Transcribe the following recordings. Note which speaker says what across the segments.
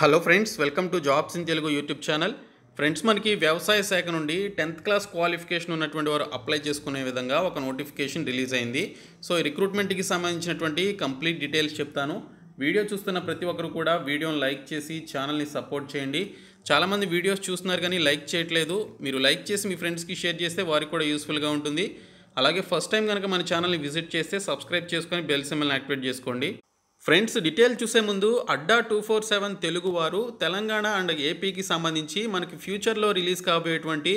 Speaker 1: Hello friends, welcome to jobs in Telugu YouTube channel. Friends, మనకి వ్యవసాయ శాఖ నుండి 10th క్లాస్ క్వాలిఫికేషన్ ఉన్నటువంటి వారు అప్లై చేసుకునే విధంగా ఒక నోటిఫికేషన్ రిలీజ్ అయింది. సో ఈ రిక్రూట్మెంట్కి సంబంధించినటువంటి కంప్లీట్ డీటెయిల్స్ చెప్తాను. వీడియో చూస్తున్న ప్రతి ఒక్కరు కూడా వీడియోని లైక్ చేసి ఛానల్ని సపోర్ట్ చేయండి. చాలామంది వీడియోస్ చూస్తున్నారు కానీ లైక్ చేయట్లేదు. మీరు లైక్ చేసి మీ ఫ్రెండ్స్కి షేర్ చేస్తే వారికి కూడా యూస్ఫుల్గా ఉంటుంది. అలాగే ఫస్ట్ టైం కనుక మన ఛానల్ని విజిట్ చేస్తే సబ్స్క్రైబ్ చేసుకొని బెల్ సింబల్ని యాక్టివేట్ చేసుకోండి. ఫ్రెండ్స్, డీటెయిల్ చూసే ముందు అడ్డా 247 తెలుగు వారు తెలంగాణ అండ్ ఏపీకి సంబంధించి మనకి ఫ్యూచర్లో రిలీజ్ కాబోయేటువంటి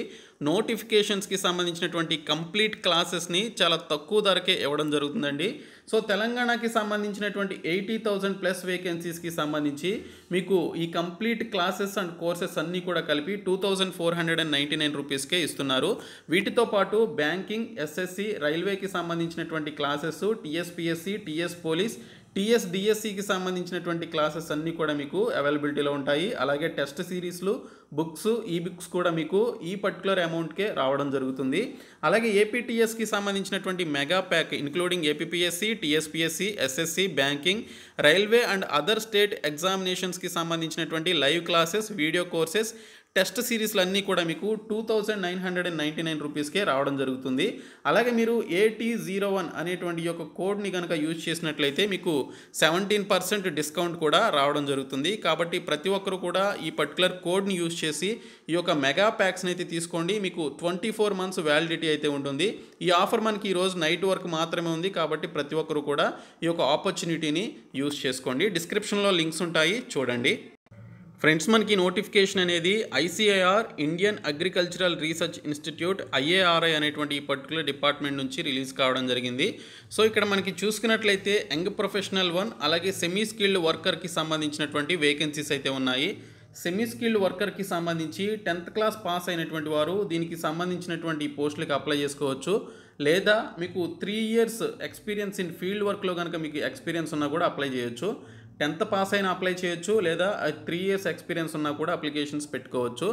Speaker 1: నోటిఫికేషన్స్కి సంబంధించినటువంటి కంప్లీట్ క్లాసెస్ని చాలా తక్కువ ధరకే ఇవ్వడం జరుగుతుందండి. సో తెలంగాణకి సంబంధించినటువంటి 80,000+ వేకెన్సీస్కి సంబంధించి మీకు ఈ కంప్లీట్ క్లాసెస్ అండ్ కోర్సెస్ అన్నీ కూడా కలిపి 2,499 రూపీస్కే ఇస్తున్నారు. వీటితో పాటు బ్యాంకింగ్, ఎస్ఎస్సి, రైల్వేకి సంబంధించినటువంటి క్లాసెస్, టీఎస్పీఎస్సి, టీఎస్ పోలీస్, టీఎస్డిఎస్సికి సంబంధించినటువంటి క్లాసెస్ అన్నీ కూడా మీకు అవైలబిలిటీలో ఉంటాయి. అలాగే టెస్ట్ సిరీస్లు, బుక్స్, ఈ బుక్స్ కూడా మీకు ఈ పర్టికులర్ అమౌంట్కే రావడం జరుగుతుంది. అలాగే ఏపీటీఎస్కి సంబంధించినటువంటి mega pack including APPSC, TSPSC, SSC, banking, railway and other state ఎగ్జామినేషన్స్కి సంబంధించినటువంటి live classes, video courses, test సిరీస్లు అన్నీ కూడా మీకు 2,999 రూపీస్కే రావడం జరుగుతుంది. అలాగే మీరు AT01 అనేటువంటి యొక్క కోడ్ని కనుక యూజ్ చేసినట్లయితే మీకు 17% డిస్కౌంట్ కూడా రావడం జరుగుతుంది. కాబట్టి ప్రతి ఒక్కరు కూడా ఈ పర్టికులర్ కోడ్ని యూజ్ చేసి ఈ యొక్క మెగా ప్యాక్స్ని అయితే తీసుకోండి. మీకు 24 months వ్యాలిడిటీ అయితే ఉంటుంది. ఈ ఆఫర్ మనకి ఈరోజు నైట్ వరకు మాత్రమే ఉంది. కాబట్టి ప్రతి ఒక్కరు కూడా ఈ యొక్క ఆపర్చునిటీని యూజ్ చేసుకోండి. డిస్క్రిప్షన్లో లింక్స్ ఉంటాయి, చూడండి. ఫ్రెండ్స్, మనకి నోటిఫికేషన్ అనేది ICIR Indian agricultural research institute IARI అనేటువంటి ఈ పర్టికులర్ డిపార్ట్మెంట్ నుంచి రిలీజ్ కావడం జరిగింది. సో ఇక్కడ మనకి చూసుకున్నట్లయితే యంగ్ ప్రొఫెషనల్ 1 అలాగే సెమీ స్కిల్డ్ వర్కర్కి సంబంధించినటువంటి వేకెన్సీస్ అయితే ఉన్నాయి. సెమీ స్కిల్డ్ వర్కర్కి సంబంధించి 10th క్లాస్ పాస్ అయినటువంటి వారు దీనికి సంబంధించినటువంటి పోస్టులకు అప్లై చేసుకోవచ్చు. లేదా మీకు 3 years ఎక్స్పీరియన్స్ ఇన్ ఫీల్డ్ వర్క్లో కనుక మీకు ఎక్స్పీరియన్స్ ఉన్నా కూడా అప్లై చేయొచ్చు. 10th పాస్ అయినా అప్లై చేయొచ్చు, లేదా 3 years ఎక్స్పీరియన్స్ ఉన్నా కూడా అప్లికేషన్స్ పెట్టుకోవచ్చు.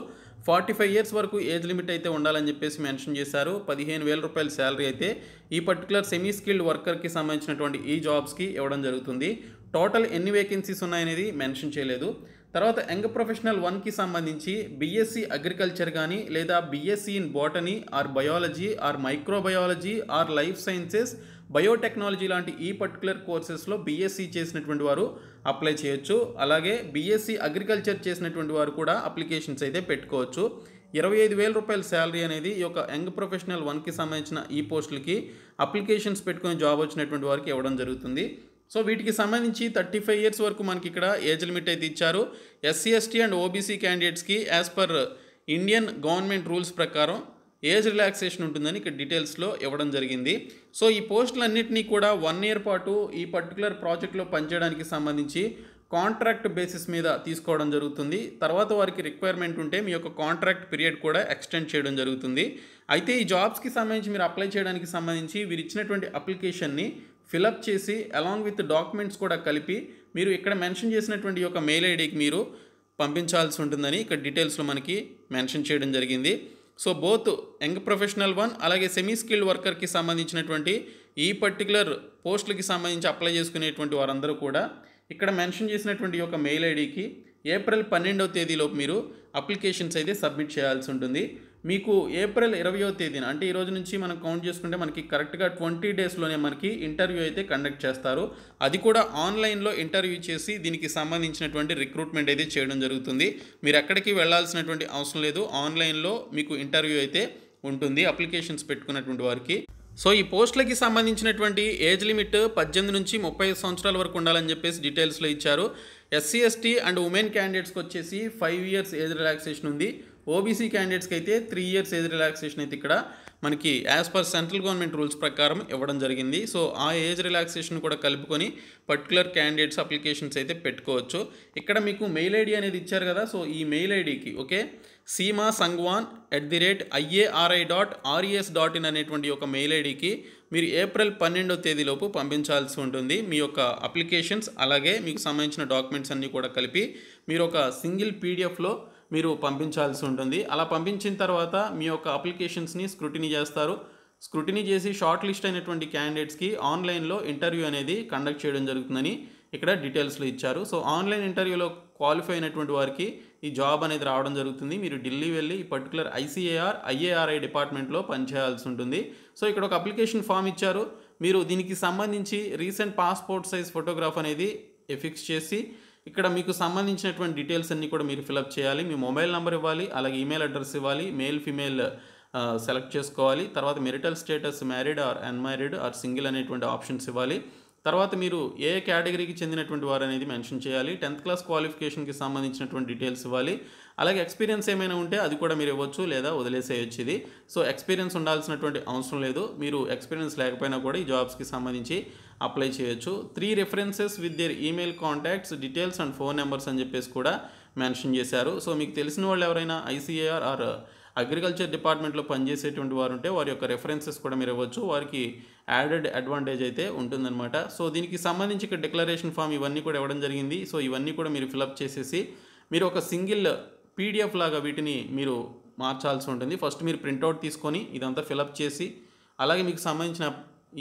Speaker 1: 45 years వరకు ఏజ్ లిమిట్ అయితే ఉండాలని చెప్పేసి మెన్షన్ చేశారు. 15,000 రూపాయల శాలరీ అయితే ఈ పర్టికులర్ సెమీ స్కిల్డ్ వర్కర్కి సంబంధించినటువంటి ఈ జాబ్స్కి ఇవ్వడం జరుగుతుంది. టోటల్ ఎన్ని వేకెన్సీస్ ఉన్నాయనేది మెన్షన్ చేయలేదు. తర్వాత యంగ్ ప్రొఫెషనల్ 1కి సంబంధించి బీఎస్సీ అగ్రికల్చర్ కానీ, లేదా BSc in botany are biology are microbiology are life sciences, biotechnology లాంటి ఈ పర్టికులర్ కోర్సెస్లో బీఎస్సీ చేసినటువంటి వారు అప్లై చేయొచ్చు. అలాగే బీఎస్సీ అగ్రికల్చర్ చేసినటువంటి వారు కూడా అప్లికేషన్స్ అయితే పెట్టుకోవచ్చు. 25,000 రూపాయల శాలరీ అనేది ఈ యొక్క యంగ్ ప్రొఫెషనల్ 1కి సంబంధించిన ఈ పోస్టులకి అప్లికేషన్స్ పెట్టుకుని జాబ్ వచ్చినటువంటి వారికి ఇవ్వడం జరుగుతుంది. సో వీటికి సంబంధించి 35 years వరకు మనకి ఇక్కడ ఏజ్ లిమిట్ అయితే ఇచ్చారు. ఎస్సీ, ఎస్టీ అండ్ ఓబీసీ క్యాండిడేట్స్కి as per Indian government rules ప్రకారం ఏజ్ రిలాక్సేషన్ ఉంటుందని ఇక్కడ డీటెయిల్స్లో ఇవ్వడం జరిగింది. సో ఈ పోస్టులన్నింటినీ కూడా 1 year పాటు ఈ పర్టికులర్ ప్రాజెక్ట్లో పనిచేయడానికి సంబంధించి కాంట్రాక్ట్ బేసిస్ మీద తీసుకోవడం జరుగుతుంది. తర్వాత వారికి రిక్వైర్మెంట్ ఉంటే మీ యొక్క కాంట్రాక్ట్ పీరియడ్ కూడా ఎక్స్టెండ్ చేయడం జరుగుతుంది. అయితే ఈ జాబ్స్కి సంబంధించి మీరు అప్లై చేయడానికి సంబంధించి వీరు ఇచ్చినటువంటి అప్లికేషన్ని ఫిలప్ చేసి అలాంగ్ విత్ డాక్యుమెంట్స్ కూడా కలిపి మీరు ఇక్కడ మెన్షన్ చేసినటువంటి యొక్క మెయిల్ ఐడికి మీరు పంపించాల్సి ఉంటుందని ఇక్కడ డీటెయిల్స్లో మనకి మెన్షన్ చేయడం జరిగింది. సో బోత్ యంగ్ ప్రొఫెషనల్ 1 అలాగే సెమీ స్కిల్డ్ వర్కర్కి సంబంధించినటువంటి ఈ పర్టికులర్ పోస్టులకి సంబంధించి అప్లై చేసుకునేటువంటి వారందరూ కూడా ఇక్కడ మెన్షన్ చేసినటువంటి యొక్క మెయిల్ ఐడికి ఏప్రిల్ 12వ తేదీలోపు మీరు అప్లికేషన్స్ అయితే సబ్మిట్ చేయాల్సి ఉంటుంది. మీకు ఏప్రిల్ 20వ తేదీన అంటే ఈ రోజు నుంచి మనం కౌంట్ చేసుకుంటే మనకి కరెక్ట్గా 20 daysలోనే మనకి ఇంటర్వ్యూ అయితే కండక్ట్ చేస్తారు. అది కూడా ఆన్లైన్లో ఇంటర్వ్యూ చేసి దీనికి సంబంధించినటువంటి రిక్రూట్మెంట్ అయితే చేయడం జరుగుతుంది. మీరు ఎక్కడికి వెళ్ళాల్సినటువంటి అవసరం లేదు. ఆన్లైన్లో మీకు ఇంటర్వ్యూ అయితే ఉంటుంది అప్లికేషన్స్ పెట్టుకున్నటువంటి వారికి. సో ఈ పోస్టులకి సంబంధించినటువంటి ఏజ్ లిమిట్ 18 నుంచి 35 సంవత్సరాల వరకు ఉండాలని చెప్పేసి డీటెయిల్స్లో ఇచ్చారు. ఎస్సీ, ఎస్టీ అండ్ ఉమెన్ క్యాండిడేట్స్కి వచ్చేసి 5 years ఏజ్ రిలాక్సేషన్ ఉంది. ఓబీసీ క్యాండిడేట్స్కి అయితే 3 years ఏజ్ రిలాక్సేషన్ అయితే ఇక్కడ మనకి as per central government rules ప్రకారం ఇవ్వడం జరిగింది. సో ఆ ఏజ్ రిలాక్సేషన్ కూడా కలుపుకొని పర్టికులర్ క్యాండిడేట్స్ అప్లికేషన్స్ అయితే పెట్టుకోవచ్చు. ఇక్కడ మీకు మెయిల్ ఐడి అనేది ఇచ్చారు కదా. సో ఈ మెయిల్ ఐడికి seema.sangwan@iari.res.in అనేటువంటి ఒక మెయిల్ ఐడికి మీరు ఏప్రిల్ 12వ తేదీలోపు పంపించాల్సి ఉంటుంది మీ యొక్క అప్లికేషన్స్. అలాగే మీకు సంబంధించిన డాక్యుమెంట్స్ అన్నీ కూడా కలిపి మీరు ఒక సింగిల్ పీడిఎఫ్లో మీరు పంపించాల్సి ఉంటుంది. అలా పంపించిన తర్వాత మీ యొక్క అప్లికేషన్స్ని స్క్రూటినీ చేస్తారు. స్క్రూటినీ చేసి షార్ట్ లిస్ట్ అయినటువంటి క్యాండిడేట్స్కి ఆన్లైన్లో ఇంటర్వ్యూ అనేది కండక్ట్ చేయడం జరుగుతుందని ఇక్కడ డీటెయిల్స్లో ఇచ్చారు. సో ఆన్లైన్ ఇంటర్వ్యూలో క్వాలిఫై అయినటువంటి వారికి ఈ జాబ్ అనేది రావడం జరుగుతుంది. మీరు ఢిల్లీ వెళ్ళి ఈ పర్టికులర్ ఐఏఆర్ఐ డిపార్ట్మెంట్లో పనిచేయాల్సి ఉంటుంది. సో ఇక్కడ ఒక అప్లికేషన్ ఫామ్ ఇచ్చారు. మీరు దీనికి సంబంధించి రీసెంట్ పాస్పోర్ట్ సైజ్ ఫోటోగ్రాఫ్ అనేది ఫిక్స్ చేసి ఇక్కడ మీకు సంబంధించినటువంటి డీటెయిల్స్ అన్నీ కూడా మీరు ఫిలప్ చేయాలి. మీ మొబైల్ నెంబర్ ఇవ్వాలి, అలాగే ఈమెయిల్ అడ్రస్ ఇవ్వాలి, మేల్ ఫీమేల్ సెలెక్ట్ చేసుకోవాలి. తర్వాత marital status married or unmarried or single అనేటువంటి ఆప్షన్స్ ఇవ్వాలి. తర్వాత మీరు ఏ కేటగిరీకి చెందినటువంటి వారు అనేది మెన్షన్ చేయాలి. 10th క్లాస్ క్వాలిఫికేషన్కి సంబంధించినటువంటి డీటెయిల్స్ ఇవ్వాలి. అలాగే ఎక్స్పీరియన్స్ ఏమైనా ఉంటే అది కూడా మీరు ఇవ్వచ్చు, లేదా వదిలేసేయచ్చు ఇది. సో ఎక్స్పీరియన్స్ ఉండాల్సినటువంటి అవసరం లేదు. మీరు ఎక్స్పీరియన్స్ లేకపోయినా కూడా ఈ జాబ్స్కి సంబంధించి అప్లై చేయొచ్చు. 3 references with their email contacts details and phone numbers అని చెప్పేసి కూడా మెన్షన్ చేశారు. సో మీకు తెలిసిన వాళ్ళు ఎవరైనా ఐసీఏఆర్ ఆర్ అగ్రికల్చర్ డిపార్ట్మెంట్లో పనిచేసేటువంటి వారు ఉంటే వారి యొక్క రెఫరెన్సెస్ కూడా మీరు ఇవ్వచ్చు. వారికి యాడెడ్ అడ్వాంటేజ్ అయితే ఉంటుందన్నమాట. సో దీనికి సంబంధించి ఇక్కడ డిక్లరేషన్ ఫామ్ ఇవన్నీ కూడా ఇవ్వడం జరిగింది. సో ఇవన్నీ కూడా మీరు ఫిలప్ చేసేసి మీరు ఒక సింగిల్ పీడిఎఫ్ లాగా వీటిని మీరు మార్చాల్సి ఉంటుంది. ఫస్ట్ మీరు ప్రింట్అవుట్ తీసుకొని ఇదంతా ఫిలప్ చేసి, అలాగే మీకు సంబంధించిన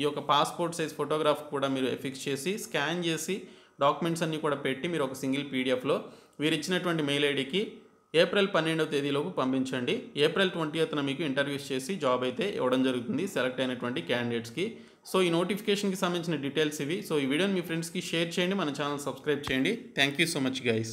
Speaker 1: ఈ యొక్క పాస్పోర్ట్ సైజ్ ఫోటోగ్రాఫ్ కూడా మీరు ఫిక్స్ చేసి స్కాన్ చేసి డాక్యుమెంట్స్ అన్నీ కూడా పెట్టి మీరు ఒక సింగిల్ పీడిఎఫ్లో వీరు ఇచ్చినటువంటి మెయిల్ ఐడికి ఏప్రిల్ 12వ తేదీలోపు పంపించండి. ఏప్రిల్ 20న మీకు ఇంటర్వ్యూస్ చేసి జాబ్ అయితే ఇవ్వడం జరుగుతుంది సెలెక్ట్ అయినటువంటి క్యాండిడేట్స్కి. సో ఈ నోటిఫికేషన్కి సంబంధించిన డీటెయిల్స్ ఇవి. సో ఈ వీడియోని మీ ఫ్రెండ్స్కి షేర్ చేయండి, మన ఛానల్ సబ్స్క్రైబ్ చేయండి. Thank you so much guys.